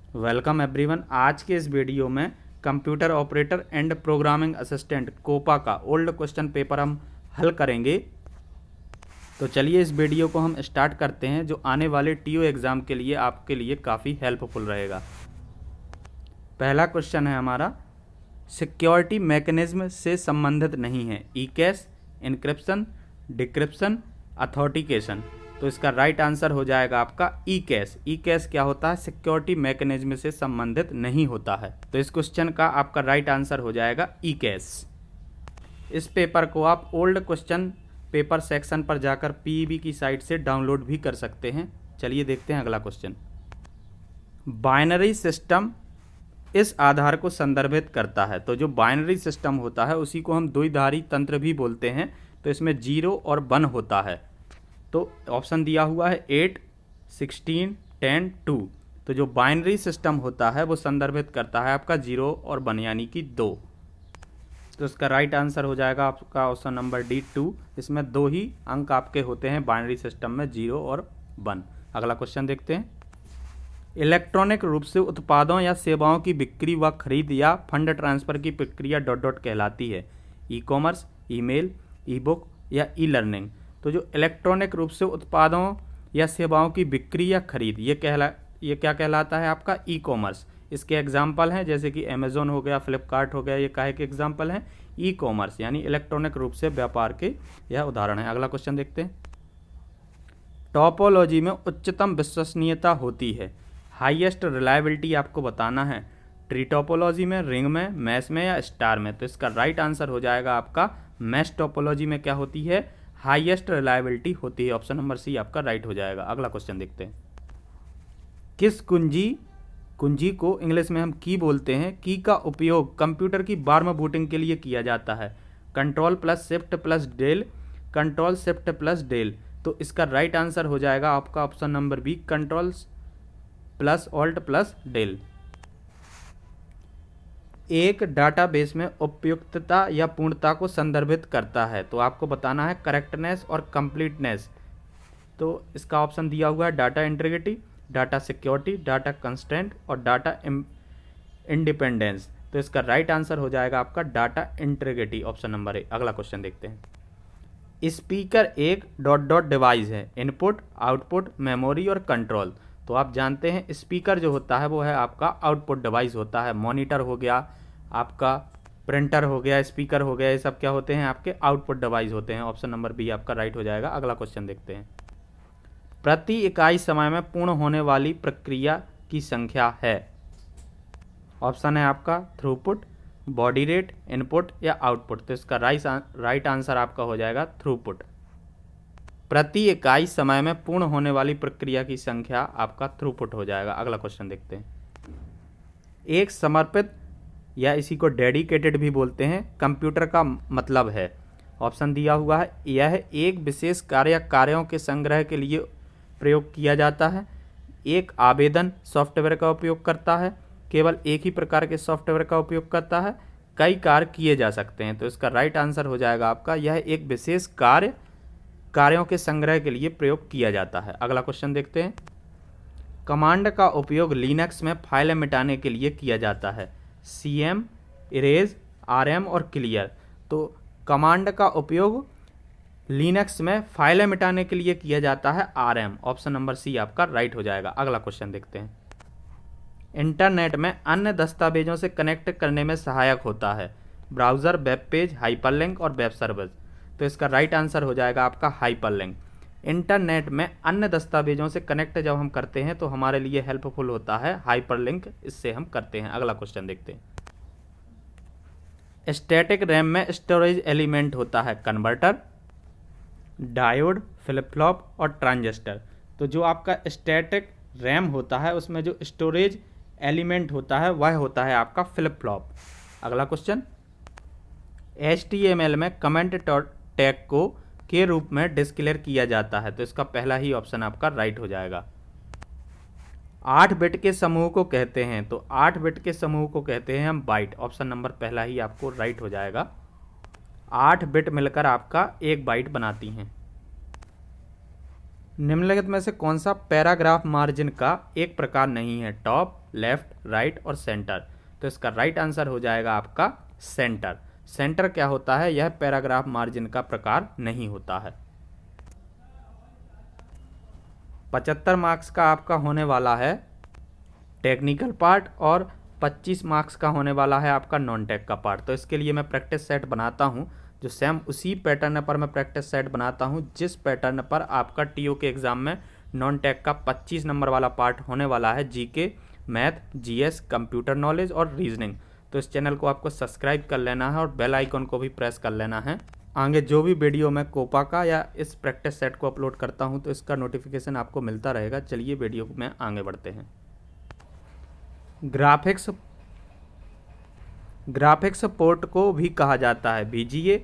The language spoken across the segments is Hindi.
Welcome everyone. आज के इस वीडियो में computer operator and programming assistant COPA का ओल्ड क्वेश्चन पेपर हम हल करेंगे। तो चलिए इस वीडियो को हम स्टार्ट करते हैं, जो आने वाले टीओ एग्ज़ाम के लिए आपके लिए काफ़ी हेल्पफुल रहेगा। पहला क्वेश्चन है हमारा, सिक्योरिटी मैकेनिज्म से संबंधित नहीं है, ई कैश, इनक्रिप्शन, डिक्रिप्शन, अथॉरिटिकेशन। तो इसका राइट आंसर हो जाएगा आपका ई कैश। ई कैश क्या होता है? सिक्योरिटी मैकेनिज्म से संबंधित नहीं होता है। तो इस क्वेश्चन का आपका राइट आंसर हो जाएगा ई कैश। इस पेपर को आप ओल्ड क्वेश्चन पेपर सेक्शन पर जाकर पीईबी की साइट से डाउनलोड भी कर सकते हैं। चलिए देखते हैं अगला क्वेश्चन। बाइनरी सिस्टम इस आधार को संदर्भित करता है। तो जो बाइनरी सिस्टम होता है उसी को हम द्विधारी तंत्र भी बोलते हैं। तो इसमें 0 और 1 होता है। तो ऑप्शन दिया हुआ है 8, 16, 10, 2। तो जो बाइनरी सिस्टम होता है वो संदर्भित करता है आपका 0 और 1 यानी कि 2। तो इसका राइट आंसर हो जाएगा आपका ऑप्शन नंबर डी 2। इसमें 2 ही अंक आपके होते हैं बाइनरी सिस्टम में, 0 और 1। अगला क्वेश्चन देखते हैं। इलेक्ट्रॉनिक रूप से उत्पादों या सेवाओं की बिक्री व खरीद या फंड ट्रांसफर की प्रक्रिया ... कहलाती है, ई कॉमर्स, ईमेल, ई बुक या ई लर्निंग। तो जो इलेक्ट्रॉनिक रूप से उत्पादों या सेवाओं की बिक्री या खरीद, ये क्या कहलाता है आपका? E commerce. इसके एग्जाम्पल हैं जैसे कि अमेजोन हो गया, फ्लिपकार्ट हो गया, ये काहे के एग्जाम्पल हैं? ई कॉमर्स यानी इलेक्ट्रॉनिक रूप से व्यापार के यह उदाहरण है। अगला क्वेश्चन देखते हैं। टोपोलॉजी में उच्चतम विश्वसनीयता होती है, हाईएस्ट रिलायबिलिटी आपको बताना है, ट्री टोपोलॉजी में, रिंग में, मैश में या स्टार में। तो इसका राइट आंसर हो जाएगा आपका मैश टोपोलॉजी में क्या होती है? हाईएस्ट रिलायबिलिटी होती है। ऑप्शन नंबर सी आपका राइट हो जाएगा। अगला क्वेश्चन देखते हैं। किस कुंजी को इंग्लिश में हम की बोलते हैं? की का उपयोग कंप्यूटर की वार्म बूटिंग के लिए किया जाता है, control plus shift plus del, control shift plus del. तो इसका राइट आंसर हो जाएगा आपका option number B, control plus alt plus del. एक डाटाबेस में उपयुक्तता या पूर्णता को संदर्भित करता है। तो आपको बताना है करेक्टनेस और कंप्लीटनेस। तो इसका ऑप्शन दिया हुआ है data integrity, data security, data constraint और डाटा इंडिपेंडेंस। तो इसका राइट आंसर हो जाएगा आपका data integrity, option number A. अगला क्वेश्चन देखते हैं। स्पीकर एक ... डिवाइस है, इनपुट, आउटपुट, मेमोरी और कंट्रोल। तो आप जानते हैं स्पीकर जो होता है वो है आपका आउटपुट डिवाइस होता है। मॉनिटर हो गया, आपका प्रिंटर हो गया, स्पीकर हो गया, ये सब क्या होते हैं? आपके आउटपुट डिवाइस होते हैं। ऑप्शन नंबर बी आपका राइट हो जाएगा। अगला क्वेश्चन देखते हैं। प्रति इकाई समय में पूर्ण होने वाली प्रक्रिया की संख्या है। ऑप्शन है आपका थ्रूपुट, बॉडी रेट, इनपुट या आउटपुट। तो इसका राइट आंसर आपका हो जाएगा थ्रूपुट। प्रति इकाई समय में पूर्ण होने वाली प्रक्रिया की संख्या आपका थ्रूपुट हो जाएगा। अगला क्वेश्चन देखते हैं। एक समर्पित या इसी को डेडिकेटेड भी बोलते हैं कंप्यूटर का मतलब है। ऑप्शन दिया हुआ है, यह एक विशेष कार्य या कार्यों के संग्रह के लिए प्रयोग किया जाता है, एक आवेदन सॉफ्टवेयर का उपयोग करता है, केवल एक ही प्रकार के सॉफ्टवेयर का उपयोग करता है, कई कार्य किए जा सकते हैं। तो इसका राइट आंसर हो जाएगा आपका यह एक विशेष कार्यों के संग्रह के लिए प्रयोग किया जाता है। अगला क्वेश्चन देखते हैं। कमांड का उपयोग लिनक्स में फाइलें मिटाने के लिए किया जाता है, cm, इरेज, rm और क्लियर। तो कमांड का उपयोग लिनक्स में फाइलें मिटाने के लिए किया जाता है, rm। ऑप्शन नंबर सी आपका राइट हो जाएगा। अगला क्वेश्चन देखते हैं। इंटरनेट में अन्य दस्तावेजों से कनेक्ट करने में सहायक होता है, ब्राउज़र, वेब पेज, हाइपरलिंक और वेब सर्वर। तो इसका राइट आंसर हो जाएगा आपका हाइपरलिंक। इंटरनेट में अन्य दस्तावेजों से कनेक्ट जब हम करते हैं तो हमारे लिए हेल्पफुल होता है हाइपरलिंक, इससे हम करते हैं। अगला क्वेश्चन देखते हैं। स्टैटिक रैम में स्टोरेज एलिमेंट होता है, कन्वर्टर, डायोड, फ्लिप फ्लॉप और ट्रांजिस्टर। तो जो आपका स्टैटिक रैम होता है उसमें जो स्टोरेज एलिमेंट होता है वह होता है आपका फ्लिप फ्लॉप। अगला क्वेश्चन। HTML में कमेंट टैग को के रूप में डिस्क्लेयर किया जाता है। तो इसका पहला ही ऑप्शन आपका राइट हो जाएगा। 8 बिट के समूह को कहते हैं, तो 8 बिट के समूह को कहते हैं हम बाइट। ऑप्शन नंबर पहला ही आपको राइट हो जाएगा। 8 बिट मिलकर आपका एक बाइट बनाती हैं। निम्नलिखित में से कौन सा पैराग्राफ मार्जिन का एक प्रकार नहीं है? टॉप, लेफ्ट, राइट और सेंटर। तो इसका राइट आंसर हो जाएगा आपका सेंटर। सेंटर क्या होता है? यह पैराग्राफ मार्जिन का प्रकार नहीं होता है। 75 मार्क्स का आपका होने वाला है टेक्निकल पार्ट और 25 मार्क्स का होने वाला है आपका नॉन टेक का पार्ट। तो इसके लिए मैं प्रैक्टिस सेट बनाता हूँ, जो सेम उसी पैटर्न पर मैं प्रैक्टिस सेट बनाता हूँ जिस पैटर्न पर आपका टीओ के एग्ज़ाम में नॉन टेक का 25 नंबर वाला पार्ट होने वाला है, GK, math, GS, computer knowledge और रीजनिंग। तो इस चैनल को आपको सब्सक्राइब कर लेना है और बेल आइकन को भी प्रेस कर लेना है। आगे जो भी वीडियो मैं कोपा का या इस प्रैक्टिस सेट को अपलोड करता हूँ तो इसका नोटिफिकेशन आपको मिलता रहेगा। चलिए वीडियो में आगे बढ़ते हैं। ग्राफिक्स पोर्ट को भी कहा जाता है VGA,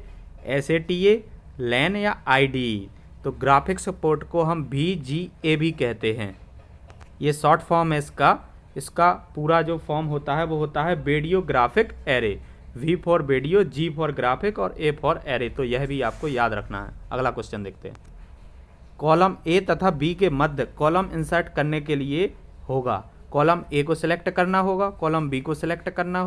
SATA, LAN या IDE। तो ग्राफिक्स पोर्ट को हम VGA भी कहते हैं। ये शॉर्ट फॉर्म है इसका पूरा जो फॉर्म होता है वो होता है video graphic array. V for video, G for graphic और A फॉर एरे। तो यह भी आपको याद रखना है। अगला क्वेश्चन देखते हैं। कॉलम A तथा B के मध्य कॉलम इंसर्ट करने के लिए होगा। कॉलम A को सिलेक्ट करना होगा, कॉलम B को सिलेक्ट करना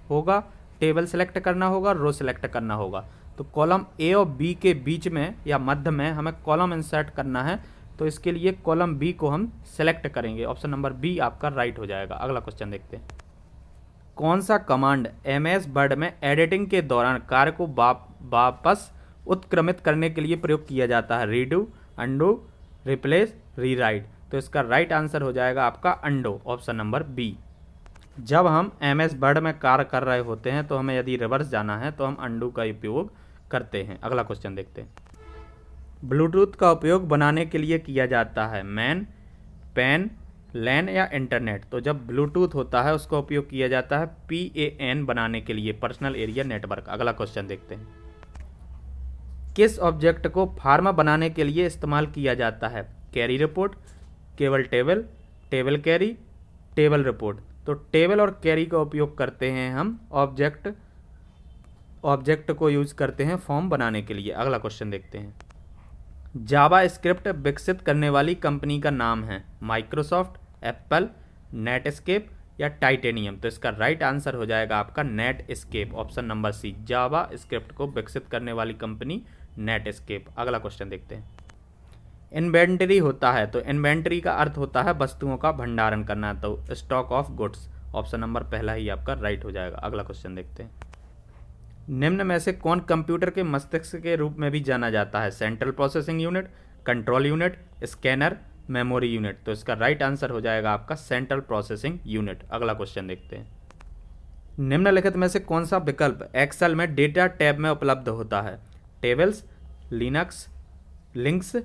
होगा, टेबल सेलेक्ट करना होगा, रो सेलेक्ट करना होगा। तो कॉलम A और B के बीच में या मध्य में हमें कॉलम इंसर्ट करना है, तो इसके लिए कॉलम B को हम सेलेक्ट करेंगे। ऑप्शन नंबर B आपका राइट हो जाएगा। अगला क्वेश्चन देखते हैं। कौन सा कमांड MS वर्ड में एडिटिंग के दौरान कार्य को वापस उत्क्रमित करने के लिए प्रयोग किया जाता है? Redo, undo, replace, rewrite. तो इसका राइट आंसर हो जाएगा आपका अंडो, ऑप्शन नंबर B। जब हम MS वर्ड में कार्य कर रहे होते हैं तो हमें यदि रिवर्स जाना है तो हम अंडू का उपयोग करते हैं। अगला क्वेश्चन देखते हैं। ब्लूटूथ का उपयोग बनाने के लिए किया जाता है? मैन, पैन, लैन या इंटरनेट। तो जब ब्लूटूथ होता है उसका उपयोग किया जाता है PAN बनाने के लिए, पर्सनल एरिया नेटवर्क। अगला क्वेश्चन देखते हैं। किस ऑब्जेक्ट को फार्म बनाने के लिए इस्तेमाल किया जाता है? कैरी रिपोर्ट, केवल table, table carry, table report. तो टेबल और कैरी का उपयोग करते हैं हम ऑब्जेक्ट को यूज करते हैं फॉर्म बनाने के लिए। अगला क्वेश्चन देखते हैं। जावा स्क्रिप्ट विकसित करने वाली कंपनी का नाम है? माइक्रोसॉफ्ट, एप्पल, नेटस्केप या टाइटेनियम। तो इसका राइट आंसर हो जाएगा आपका नेटस्केप, ऑप्शन नंबर C। जावा स्क्रिप्ट को विकसित करने वाली कंपनी नेटस्केप। अगला क्वेश्चन देखते हैं। इन्वेंटरी होता है, तो इन्वेंटरी का अर्थ होता है वस्तुओं का भंडारण करना, तो stock of goods, option number पहला ही आपका राइट हो जाएगा। अगला क्वेश्चन देखते हैं। निम्न में से कौन कंप्यूटर के मस्तिष्क के रूप में भी जाना जाता है? Central processing unit, control unit, scanner, memory unit. तो इसका राइट आंसर हो जाएगा आपका सेंट्रल प्रोसेसिंग यूनिट। अगला क्वेश्चन देखते हैं। निम्नलिखित में से कौन सा विकल्प एक्सेल में डेटा टैब में उपलब्ध होता है? Tables, Linux, links,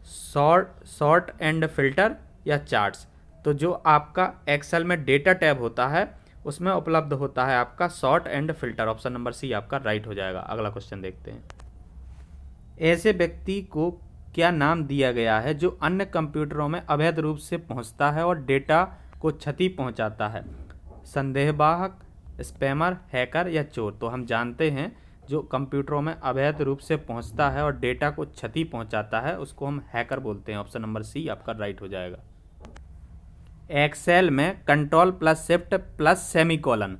sort and filter या चार्ट्स। तो जो आपका एक्सेल में डेटा टैब होता है उसमें उपलब्ध होता है आपका sort and filter, option number C आपका राइट हो जाएगा। अगला क्वेश्चन देखते हैं। ऐसे व्यक्ति को क्या नाम दिया गया है जो अन्य कंप्यूटरों में अवैध रूप से पहुंचता है और डेटा को क्षति पहुंचाता है? संदेहवाहक, स्पैमर, हैकर या चोर। तो हम जानते हैं जो कंप्यूटरों में अवैध रूप से पहुंचता है और डेटा को क्षति पहुंचाता है उसको हम हैकर बोलते हैं, ऑप्शन नंबर C आपका राइट हो जाएगा। एक्सेल में control plus shift plus semicolon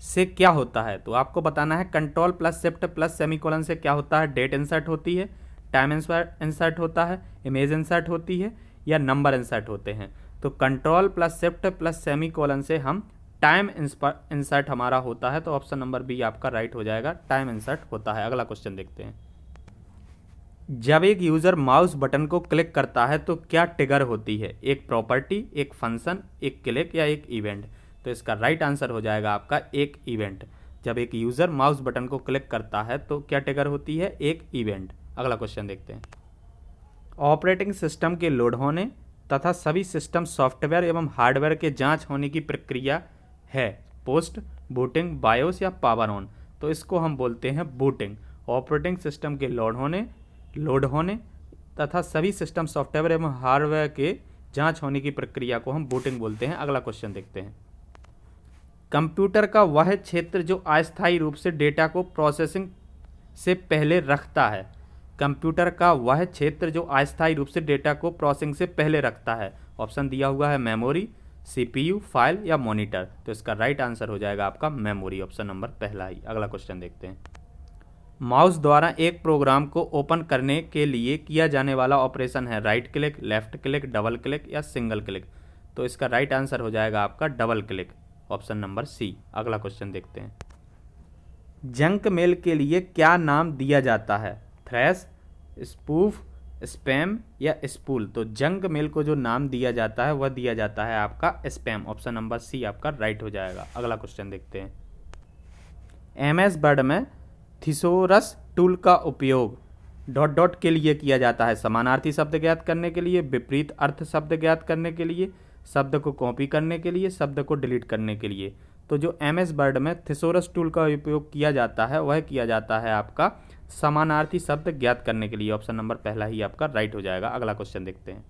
से क्या होता है? तो आपको बताना है control plus shift plus semicolon से क्या होता है। डेट इंसर्ट होती है, टाइम इंसर्ट होता है, इमेज इंसर्ट होती है या नंबर इंसर्ट होते हैं। तो control plus shift plus semicolon से हम टाइम इंसर्ट हमारा होता है, तो ऑप्शन नंबर B आपका राइट हो जाएगा, टाइम इंसर्ट होता है। अगला क्वेश्चन देखते हैं। जब एक यूज़र माउस बटन को क्लिक करता है तो क्या ट्रिगर होती है? एक प्रॉपर्टी, एक फंक्शन, एक क्लिक या एक इवेंट। तो इसका राइट आंसर हो जाएगा आपका एक इवेंट। जब एक यूज़र माउस बटन को क्लिक करता है तो क्या ट्रिगर होती है? एक इवेंट। अगला क्वेश्चन देखते हैं। ऑपरेटिंग सिस्टम के लोड होने तथा सभी सिस्टम सॉफ्टवेयर एवं हार्डवेयर के जांच होने की प्रक्रिया है पोस्ट, बूटिंग, बायोस या पावर ऑन। तो इसको हम बोलते हैं बूटिंग। ऑपरेटिंग सिस्टम के लोड होने तथा सभी सिस्टम सॉफ्टवेयर एवं हार्डवेयर के जांच होने की प्रक्रिया को हम बूटिंग बोलते हैं। अगला क्वेश्चन देखते हैं। कंप्यूटर का वह क्षेत्र जो अस्थायी रूप से डेटा को प्रोसेसिंग से पहले रखता है, कंप्यूटर का वह क्षेत्र जो अस्थायी रूप से डेटा को प्रोसेसिंग से पहले रखता है। ऑप्शन दिया हुआ है मेमोरी, सीपीयू, फाइल या मॉनिटर। तो इसका राइट आंसर हो जाएगा आपका मेमोरी, ऑप्शन नंबर पहला ही। अगला क्वेश्चन देखते हैं। माउस द्वारा एक प्रोग्राम को ओपन करने के लिए किया जाने वाला ऑपरेशन है right click, left click, double click या सिंगल क्लिक। तो इसका राइट आंसर हो जाएगा आपका double click, option number C. अगला क्वेश्चन देखते हैं। जंक मेल के लिए क्या नाम दिया जाता है? थ्रैश, स्पूफ, स्पैम या स्पूल। तो जंक मेल को जो नाम दिया जाता है वह दिया जाता है आपका स्पैम, ऑप्शन नंबर सी आपका राइट हो जाएगा। अगला क्वेश्चन देखते हैं। एमएस वर्ड में थिसोरस टूल का उपयोग डॉट डॉट के लिए किया जाता है, समानार्थी शब्द ज्ञात करने के लिए, विपरीत अर्थ शब्द ज्ञात करने के लिए, शब्द को कॉपी करने के लिए, शब्द को डिलीट करने के लिए। तो जो एमएस वर्ड में थिसोरस टूल का उपयोग किया जाता है वह किया जाता है आपका समानार्थी शब्द ज्ञात करने के लिए, ऑप्शन नंबर पहला ही आपका राइट हो जाएगा। अगला क्वेश्चन देखते हैं।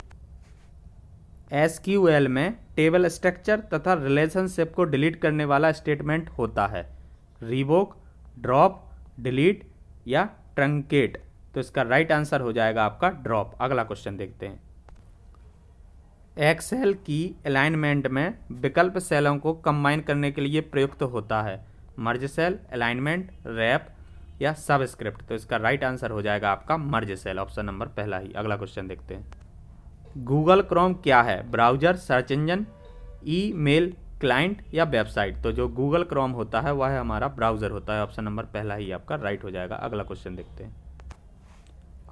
एसक्यूएल में टेबल स्ट्रक्चर तथा रिलेशनशिप को डिलीट करने वाला स्टेटमेंट होता है रिवोक, ड्रॉप, डिलीट या ट्रंकेट। तो इसका राइट आंसर हो जाएगा आपका ड्रॉप। अगला क्वेश्चन देखते हैं। एक्सेल की अलाइनमेंट में विकल्प सेलों को कंबाइन करने के लिए प्रयुक्त होता है मर्ज सेल, अलाइनमेंट, रैप या सबस्क्रिप्ट। तो इसका राइट आंसर हो जाएगा आपका मर्ज सेल, ऑप्शन नंबर पहला ही। अगला क्वेश्चन देखते हैं। गूगल क्रोम क्या है? Browser, search engine, email client या वेबसाइट। तो जो गूगल क्रोम होता है वह हमारा ब्राउजर होता है, ऑप्शन नंबर पहला ही आपका राइट हो जाएगा। अगला क्वेश्चन देखते हैं।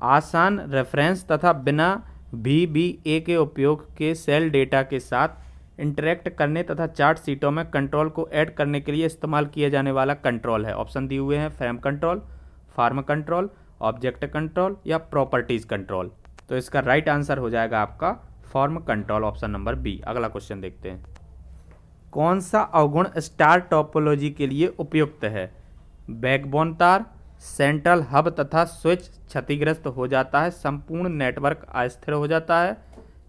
आसान रेफरेंस तथा बिना VBA के उपयोग के सेल डेटा के साथ इंटरेक्ट करने तथा चार्ट शीटों में कंट्रोल को ऐड करने के लिए इस्तेमाल किया जाने वाला कंट्रोल है। ऑप्शन दिए हुए हैं frame control, form control, object control या प्रॉपर्टीज कंट्रोल। तो इसका राइट आंसर हो जाएगा आपका form control, option number B. अगला क्वेश्चन देखते हैं। कौन सा अवगुण स्टार टोपोलॉजी के लिए उपयुक्त है? बैकबोन तार, सेंट्रल हब तथा स्विच क्षतिग्रस्त हो जाता है, संपूर्ण नेटवर्क अस्थिर हो जाता है,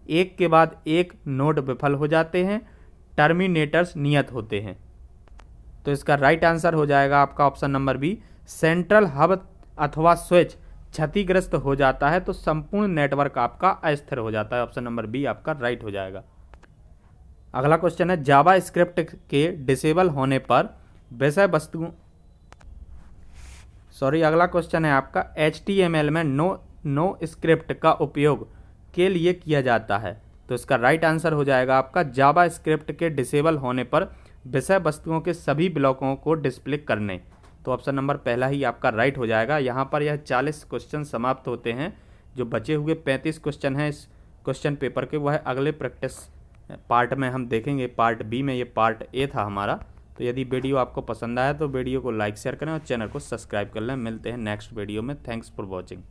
एक के बाद एक नोड विफल हो जाते हैं, टर्मिनेटर्स नियत होते हैं। तो इसका राइट आंसर हो जाएगा आपका option number B, central hub अथवा स्विच क्षतिग्रस्त हो जाता है तो संपूर्ण नेटवर्क आपका अस्थिर हो जाता है, ऑप्शन नंबर बी आपका राइट हो जाएगा। अगला क्वेश्चन है। जावा स्क्रिप्ट के डिसेबल होने पर विषय वस्तु अगला क्वेश्चन है आपका HTML में नो स्क्रिप्ट का उपयोग के लिए किया जाता है। तो इसका राइट आंसर हो जाएगा आपका जावा स्क्रिप्ट के डिसेबल होने पर विषय वस्तुओं के सभी ब्लॉकों को डिस्प्ले करने। तो ऑप्शन नंबर पहला ही आपका राइट हो जाएगा। यहाँ पर यह 40 क्वेश्चन समाप्त होते हैं। जो बचे हुए 35 क्वेश्चन हैं इस क्वेश्चन पेपर के वह अगले प्रैक्टिस पार्ट में हम देखेंगे। पार्ट बी में, ये पार्ट ए था हमारा। तो यदि वीडियो आपको पसंद आया तो वीडियो को लाइक शेयर करें और चैनल को सब्सक्राइब कर लें। मिलते हैं नेक्स्ट वीडियो में। Thanks for watching.